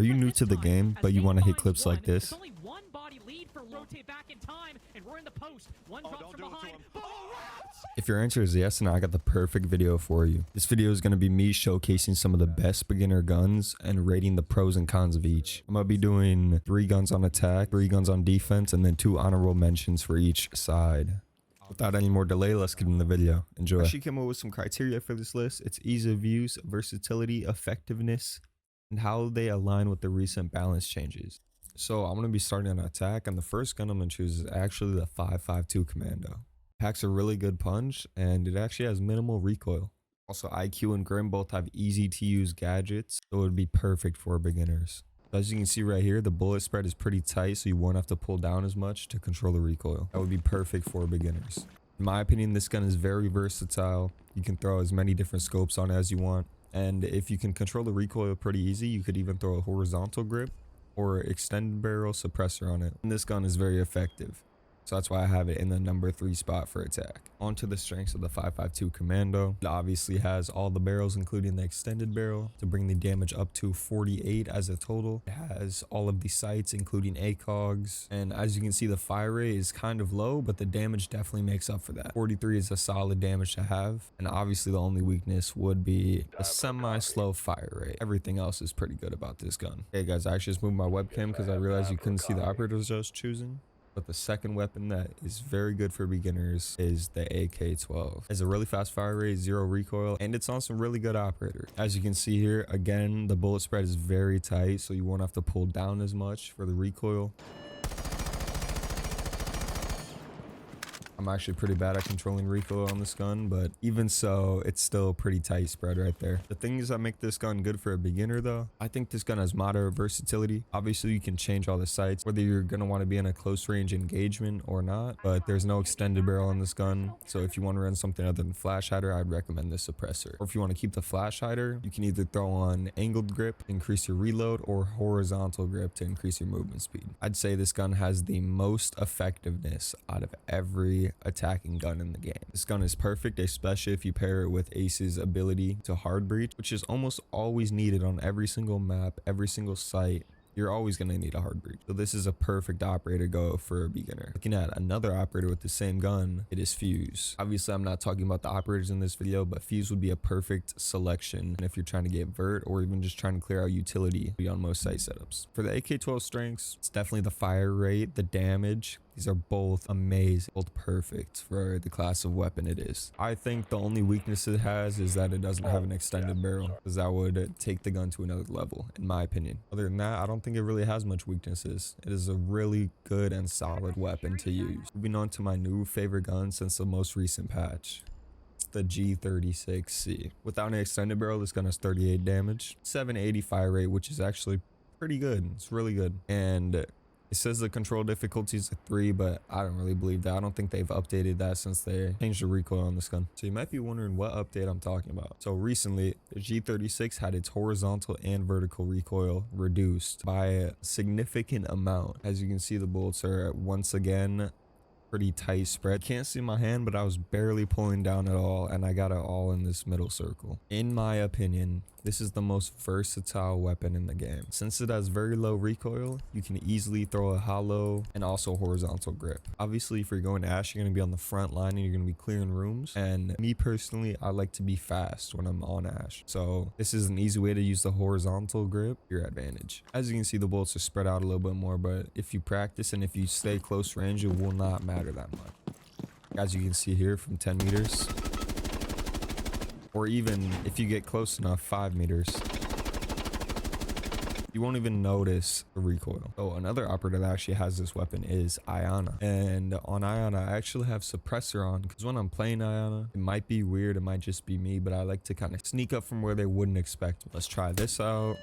Are you new to the game, but you want to hit clips like this? Only one body lead for rotate back in time, and we're in the post. One drop from behind. If your answer is yes, then I got the perfect video for you. This video is going to be me showcasing some of the best beginner guns and rating the pros and cons of each. I'm going to be doing 3 guns on attack, 3 guns on defense, and then 2 honorable mentions for each side. Without any more delay, let's get in the video. Enjoy. I actually came up with some criteria for this list. It's ease of use, versatility, effectiveness, and how they align with the recent balance changes. So I'm going to be starting on attack, and the first gun I'm going to choose is actually the 5.52 Commando. Packs a really good punch, and it actually has minimal recoil. Also, IQ and Grim both have easy to use gadgets, so it would be perfect for beginners. As you can see right here, the bullet spread is pretty tight, so you won't have to pull down as much to control the recoil. That would be perfect for beginners. In my opinion, this gun is very versatile. You can throw as many different scopes on it as you want. And if you can control the recoil pretty easy, you could even throw a horizontal grip or extended barrel suppressor on it. And this gun is very effective. So that's why I have it in the number 3 spot for attack. On to the strengths of the 5.52 Commando. It obviously has all the barrels, including the extended barrel, to bring the damage up to 48 as a total. It has all of the sights, including ACOGs. And as you can see, the fire rate is kind of low, but the damage definitely makes up for that. 43 is a solid damage to have. And obviously the only weakness would be a semi-slow fire rate. Everything else is pretty good about this gun. Hey guys, I actually just moved my webcam because I realized you couldn't see the operators I was choosing. But the second weapon that is very good for beginners is the AK-12. It has a really fast fire rate, 0 recoil, and it's on some really good operator. As you can see here, again, the bullet spread is very tight, so you won't have to pull down as much for the recoil. I'm actually pretty bad at controlling recoil on this gun, but even so, it's still a pretty tight spread right there. The things that make this gun good for a beginner though, I think this gun has moderate versatility. Obviously, you can change all the sights, whether you're going to want to be in a close range engagement or not, but there's no extended barrel on this gun. So if you want to run something other than flash hider, I'd recommend this suppressor. Or if you want to keep the flash hider, you can either throw on angled grip to increase your reload or horizontal grip to increase your movement speed. I'd say this gun has the most effectiveness out of every attacking gun in the game. This gun is perfect, especially if you pair it with Ace's ability to hard breach, which is almost always needed on every single map, every single site. You're always going to need a hard breach. So this is a perfect operator go for a beginner. Looking at another operator with the same gun, it is Fuse. Obviously, I'm not talking about the operators in this video, but Fuse would be a perfect selection if you're trying to get vert or even just trying to clear out utility on most site setups. For the AK-12 strengths, it's definitely the fire rate, the damage. These are both amazing, both perfect for the class of weapon it is. I think the only weakness it has is that it doesn't have an extended barrel, because that would take the gun to another level, in my opinion. Other than that, I don't think it really has much weaknesses. It is a really good and solid weapon to use. Moving on to my new favorite gun since the most recent patch. The G36C. Without an extended barrel, this gun has 38 damage, 780 fire rate, which is actually pretty good. It's really good. And it says the control difficulty is a 3, but I don't really believe that. I don't think they've updated that since they changed the recoil on this gun. So you might be wondering what update I'm talking about. So recently, the G36 had its horizontal and vertical recoil reduced by a significant amount. As you can see, the bullets are once again pretty tight spread. Can't see my hand, but I was barely pulling down at all, and I got it all in this middle circle. In my opinion, this is the most versatile weapon in the game. Since it has very low recoil, you can easily throw a hollow and also horizontal grip. Obviously, if you're going Ash, you're going to be on the front line and you're going to be clearing rooms. And me personally, I like to be fast when I'm on Ash. So this is an easy way to use the horizontal grip, your advantage. As you can see, the bullets are spread out a little bit more, but if you practice and if you stay close range, it will not matter that much. As you can see here from 10 meters. Or even if you get close enough, 5 meters, you won't even notice the recoil. So another operator that actually has this weapon is Iana. And on Iana, I actually have suppressor on, because when I'm playing Iana, it might be weird, it might just be me, but I like to kind of sneak up from where they wouldn't expect. Let's try this out.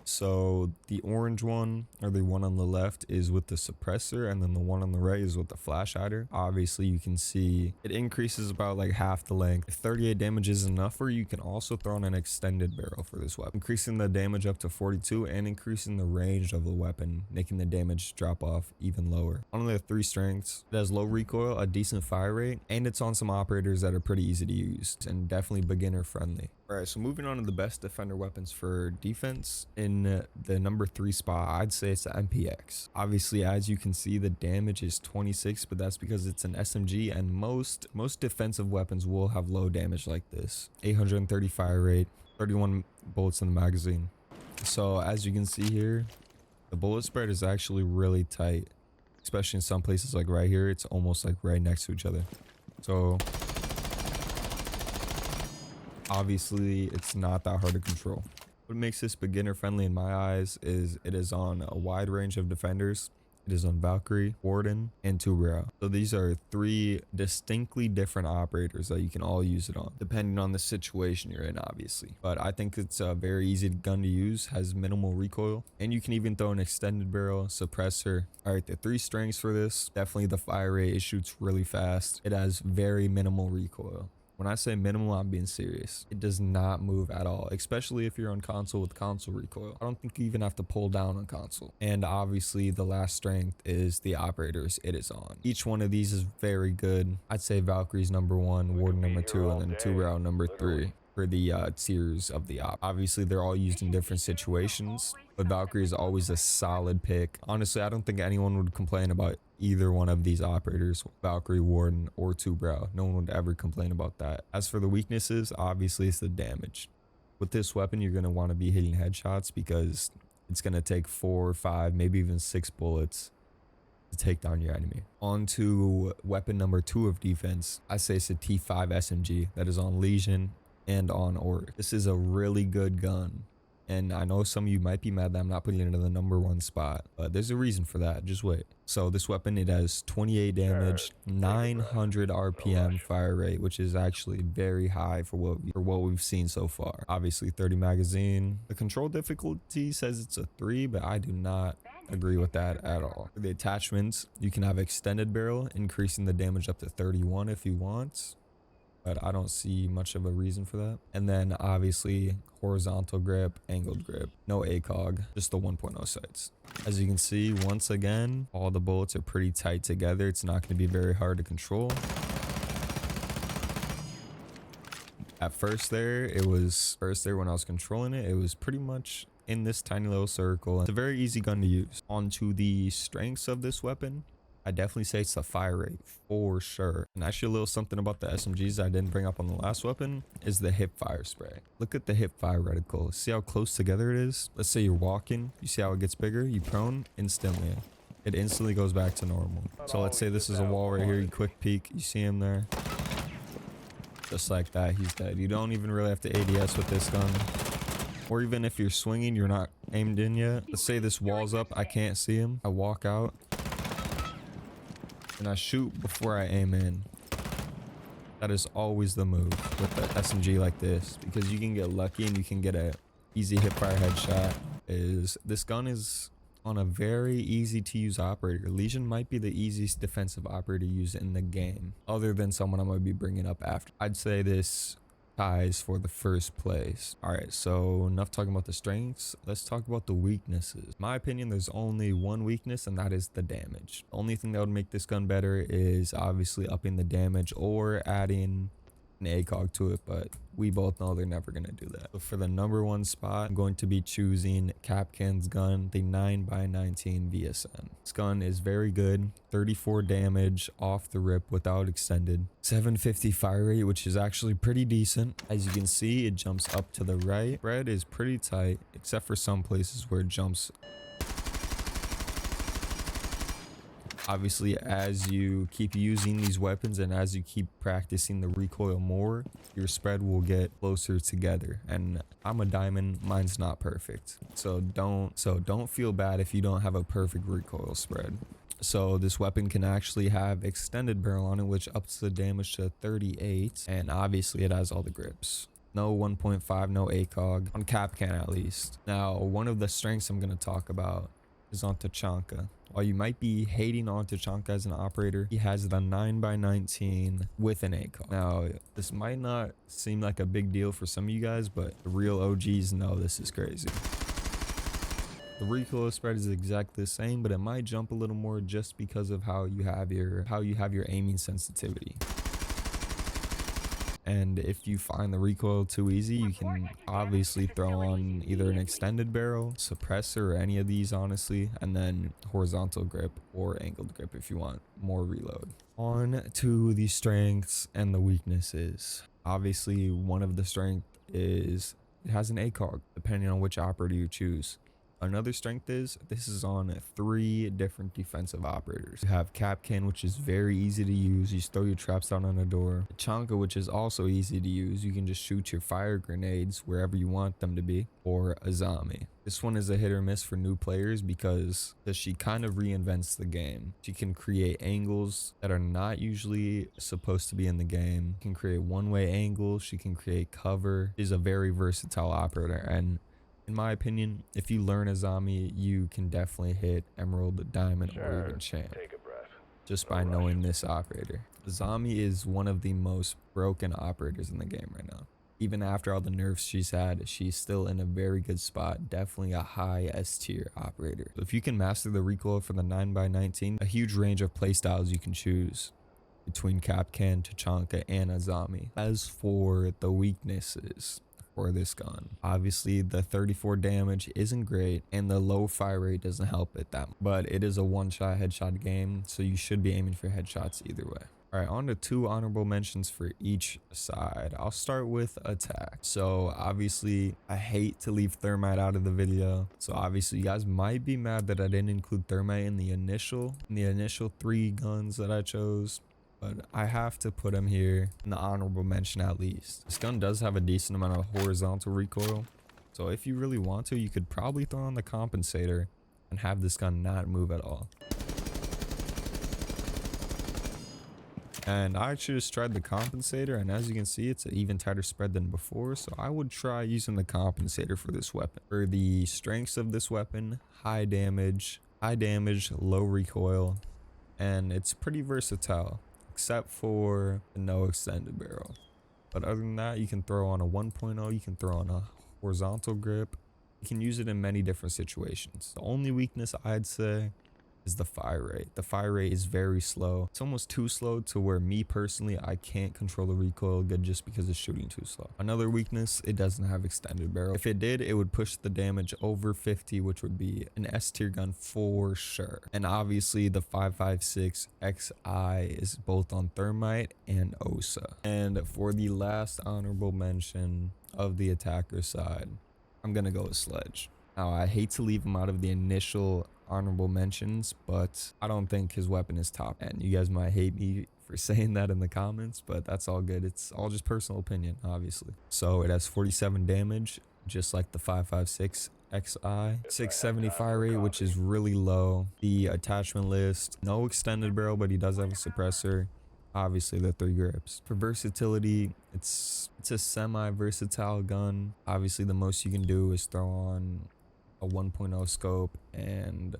So the orange one, or the one on the left, is with the suppressor, and then the one on the right is with the flash hider. Obviously, you can see it increases about like half the length. If 38 damage is enough for you, you can also throw on an extended barrel for this weapon, increasing the damage up to 42 and increasing the range of the weapon, making the damage drop off even lower. On the 3 strengths, it has low recoil, a decent fire rate, and it's on some operators that are pretty easy to use and definitely beginner friendly. All right, so moving on to the best defender weapons for defense. In the number 3 spot, I'd say it's the MPX. Obviously, as you can see, the damage is 26, but that's because it's an SMG, and most defensive weapons will have low damage like this. 830 fire rate, 31 bullets in the magazine. So as you can see here, the bullet spread is actually really tight, especially in some places like right here. It's almost like right next to each other. So obviously it's not that hard to control. What makes this beginner friendly in my eyes is it is on a wide range of defenders. It is on Valkyrie, Warden, and Tubrao. So these are 3 distinctly different operators that you can all use it on, depending on the situation you're in, obviously. But I think it's a very easy gun to use, has minimal recoil, and you can even throw an extended barrel, suppressor. All right, the 3 strengths for this, definitely the fire rate. It shoots really fast. It has very minimal recoil. When I say minimal, I'm being serious. It does not move at all, especially if you're on console with console recoil. I don't think you even have to pull down on console. And obviously the last strength is the operators it is on. Each one of these is very good. I'd say Valkyrie's number 1, Warden number 2, and then Tubrao number 3 for the tiers of the op. Obviously they're all used in different situations, but Valkyrie is always a solid pick. Honestly, I don't think anyone would complain about either one of these operators, Valkyrie, Warden, or Tubrao. No one would ever complain about that. As for the weaknesses, obviously it's the damage. With this weapon, you're going to want to be hitting headshots because it's going to take 4 or 5, maybe even 6 bullets to take down your enemy. On to weapon number 2 of defense. I say it's a T5 SMG that is on Legion and on Orc. This is a really good gun. And I know some of you might be mad that I'm not putting it into the number 1 spot, but there's a reason for that. Just wait. So this weapon, it has 28 damage, 900 RPM fire rate, which is actually very high for what we've seen so far. Obviously 30 magazine. The control difficulty says it's a 3, but I do not agree with that at all. For the attachments, you can have extended barrel, increasing the damage up to 31 if you want, but I don't see much of a reason for that. And then obviously horizontal grip, angled grip, no ACOG, just the 1.0 sights. As you can see, once again, all the bullets are pretty tight together. It's not going to be very hard to control. At first there, when I was controlling it, it was pretty much in this tiny little circle. It's a very easy gun to use. Onto the strengths of this weapon, I definitely say it's the fire rate for sure. And actually a little something about the SMGs I didn't bring up on the last weapon is the hip fire spray. Look at the hip fire reticle. See how close together it is? Let's say you're walking, you see how it gets bigger, you prone, instantly. It instantly goes back to normal. So let's say this is a wall right here, you quick peek, you see him there. Just like that, he's dead. You don't even really have to ADS with this gun. Or even if you're swinging, you're not aimed in yet. Let's say this wall's up, I can't see him. I walk out and I shoot before I aim in. That is always the move with the SMG like this, because you can get lucky and you can get a easy hip fire headshot. This gun is on a very easy to use operator. Legion might be the easiest defensive operator to use in the game, other than someone I'm going to be bringing up after. I'd say this ties for the first place. All right, so enough talking about the strengths. Let's talk about the weaknesses. In my opinion, there's only one weakness, and that is the damage. The only thing that would make this gun better is obviously upping the damage or adding an ACOG to it, but we both know they're never going to do that. So for the number 1 spot, I'm going to be choosing Kapkan's gun, the 9x19 VSN. This gun is very good. 34 damage off the rip without extended. 750 fire rate, which is actually pretty decent. As you can see, it jumps up to the right. Spread is pretty tight, except for some places where it jumps. Obviously, as you keep using these weapons and as you keep practicing the recoil more, your spread will get closer together. And I'm a diamond, mine's not perfect. So don't feel bad if you don't have a perfect recoil spread. So this weapon can actually have extended barrel on it, which ups the damage to 38. And obviously it has all the grips. No 1.5, no ACOG, on Kapkan at least. Now, one of the strengths I'm going to talk about is on Tachanka. While you might be hating on Tachanka as an operator, he has the 9x19 with an ACOG. Now, this might not seem like a big deal for some of you guys, but the real OGs know this is crazy. The recoil spread is exactly the same, but it might jump a little more just because of how you have your aiming sensitivity. And if you find the recoil too easy, you can obviously throw on either an extended barrel, suppressor, or any of these honestly, and then horizontal grip or angled grip if you want more reload. On to the strengths and the weaknesses. Obviously, one of the strengths is it has an ACOG, depending on which operator you choose. Another strength is this is on 3 different defensive operators. You have Kapkan, which is very easy to use. You just throw your traps down on a door. Chanka, which is also easy to use. You can just shoot your fire grenades wherever you want them to be. Or Azami. This one is a hit or miss for new players because she kind of reinvents the game. She can create angles that are not usually supposed to be in the game. She can create one-way angles. She can create cover. She's a very versatile operator, and in my opinion, if you learn Azami, you can definitely hit Emerald, Diamond, or even Champ just by knowing this operator. Azami is one of the most broken operators in the game right now. Even after all the nerfs she's had, she's still in a very good spot. Definitely a high S tier operator. So if you can master the recoil for the 9x19, a huge range of playstyles you can choose between Kapkan, Tachanka, and Azami. As for the weaknesses for this gun, obviously the 34 damage isn't great and the low fire rate doesn't help it that much, but it is a one-shot headshot game, so you should be aiming for headshots either way. All right, on to 2 honorable mentions for each side. I'll start with attack. So obviously I hate to leave thermite out of the video, so obviously you guys might be mad that I didn't include thermite in the initial 3 guns that I chose, but I have to put him here in the honorable mention at least. This gun does have a decent amount of horizontal recoil, so if you really want to, you could probably throw on the compensator and have this gun not move at all. And I actually just tried the compensator, and as you can see, it's an even tighter spread than before, so I would try using the compensator for this weapon. For the strengths of this weapon, high damage, low recoil, and it's pretty versatile, except for the no extended barrel. But other than that, you can throw on a 1.0, you can throw on a horizontal grip. You can use it in many different situations. The only weakness I'd say is the fire rate. The fire rate is very slow. It's almost too slow to where me personally, I can't control the recoil good just because it's shooting too slow. Another weakness, it doesn't have extended barrel. If it did, it would push the damage over 50, which would be an S tier gun for sure. And obviously the 5.56 XI is both on thermite and OSA. And for the last honorable mention of the attacker side, I'm gonna go with Sledge. Now, I hate to leave him out of the initial honorable mentions, but I don't think his weapon is top, and you guys might hate me for saying that in the comments, but that's all good. It's all just personal opinion, obviously. So it has 47 damage, just like the 5.56 XI, 670 fire rate, which is really low. The attachment list, no extended barrel, but he does have a suppressor. Obviously the 3 grips. For versatility, it's a semi-versatile gun. Obviously the most you can do is throw on a 1.0 scope and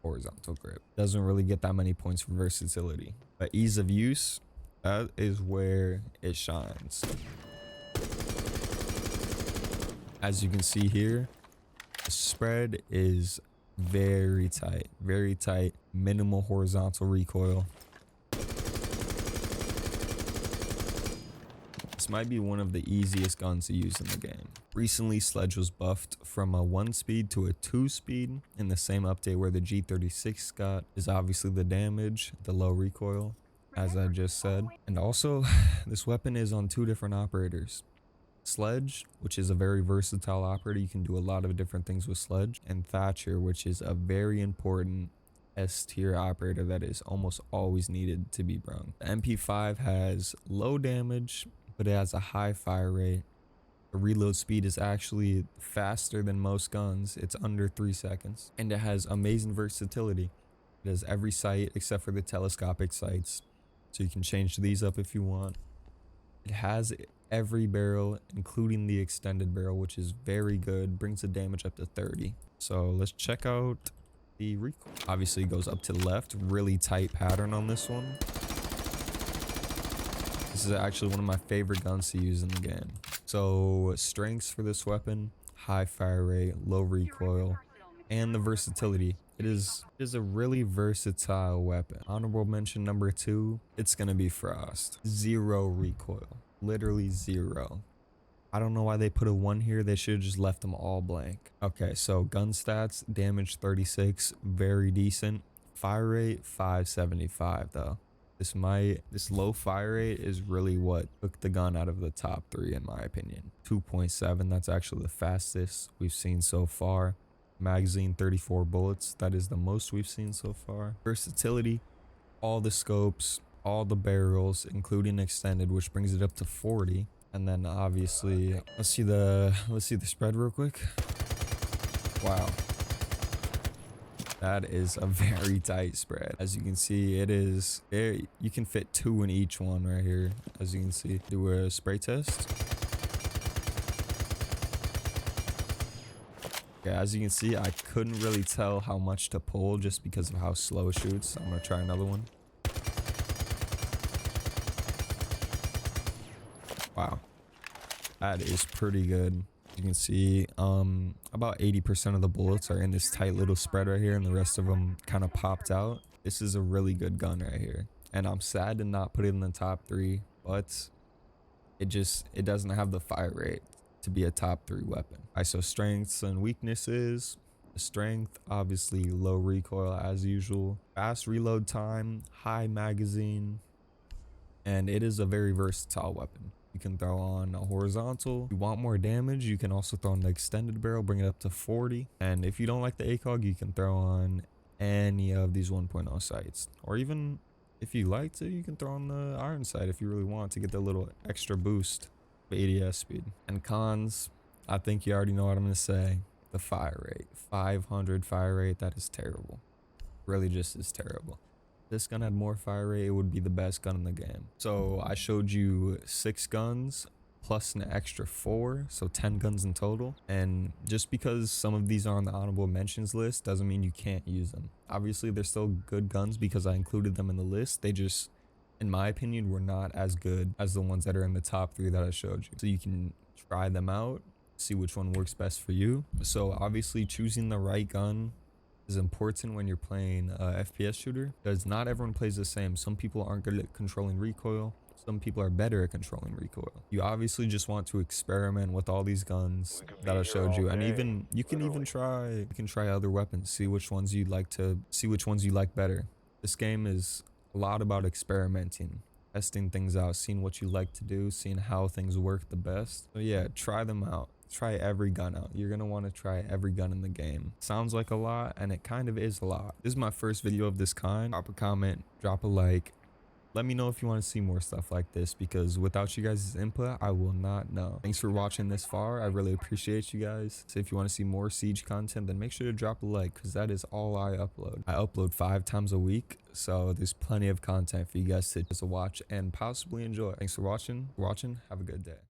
horizontal grip. Doesn't really get that many points for versatility, but ease of use, that is where it shines. As you can see here, the spread is very tight, minimal horizontal recoil. This might be one of the easiest guns to use in the game. Recently, Sledge was buffed from a 1 speed to a 2 speed in the same update where the G36 got. Is obviously the damage, the low recoil, as I just said. And also, this weapon is on 2 different operators. Sledge, which is a very versatile operator, you can do a lot of different things with Sledge, and Thatcher, which is a very important S tier operator that is almost always needed to be brung. The MP5 has low damage, but it has a high fire rate. The reload speed is actually faster than most guns. It's under 3 seconds. And it has amazing versatility. It has every sight except for the telescopic sights, so you can change these up if you want. It has every barrel, including the extended barrel, which is very good. Brings the damage up to 30. So let's check out the recoil. Obviously it goes up to the left. Really tight pattern on this one. This is actually one of my favorite guns to use in the game. So strengths for this weapon, high fire rate, low recoil, and the versatility. It is a really versatile weapon. Honorable mention number 2, it's gonna be Frost. 0 recoil. Literally 0. I don't know why they put a 1 here. They should have just left them all blank. Okay, so gun stats, damage 36, very decent. Fire rate 575 though. This low fire rate is really what took the gun out of the top 3 in my opinion. 2.7, that's actually the fastest we've seen so far. Magazine 34 bullets, that is the most we've seen so far. Versatility, all the scopes, all the barrels, including extended, which brings it up to 40. And then obviously, let's see the spread real quick. Wow. That is a very tight spread. As you can see, you can fit 2 in each one right here. As you can see, do a spray test. Okay, as you can see, I couldn't really tell how much to pull just because of how slow it shoots. I'm gonna try another one. Wow, that is pretty good. You can see about 80% of the bullets are in this tight little spread right here, and the rest of them kind of popped out. This is a really good gun right here, and I'm sad to not put it in the top 3, but it doesn't have the fire rate to be a top 3 weapon. Alright, so strengths and weaknesses. Strength, obviously low recoil as usual, fast reload time, high magazine, and it is a very versatile weapon. You can throw on a horizontal. If you want more damage, you can also throw on the extended barrel, bring it up to 40. And if you don't like the ACOG, you can throw on any of these 1.0 sights. Or even if you like to, you can throw on the iron sight if you really want to get the little extra boost of ADS speed. And cons, I think you already know what I'm going to say. The fire rate. 500 fire rate, that is terrible. Really just is terrible. This gun had more fire rate, it would be the best gun in the game. So I showed you 6 guns plus an extra 4, so 10 guns in total. And just because some of these are on the honorable mentions list doesn't mean you can't use them. Obviously they're still good guns because I included them in the list. They just, in my opinion, were not as good as the ones that are in the top 3 that I showed you. So you can try them out, see which one works best for you. So obviously choosing the right gun is important when you're playing a FPS shooter, because not everyone plays the same. Some people aren't good at controlling recoil. Some people are better at controlling recoil. You obviously just want to experiment with all these guns that I showed you, and you can try other weapons, see which ones you like better. This game is a lot about experimenting, testing things out, seeing what you like to do, seeing how things work the best. So yeah, try them out. Try every gun out. You're gonna want to try every gun in the game. Sounds like a lot, and it kind of is a lot. This is my first video of this kind. Drop a comment, drop a like. Let me know if you want to see more stuff like this, because without you guys' input, I will not know. Thanks for watching this far. I really appreciate you guys. So if you want to see more Siege content, then make sure to drop a like, because that is all I upload. I upload 5 times a week, so there's plenty of content for you guys to watch and possibly enjoy. Thanks for watching. Have a good day.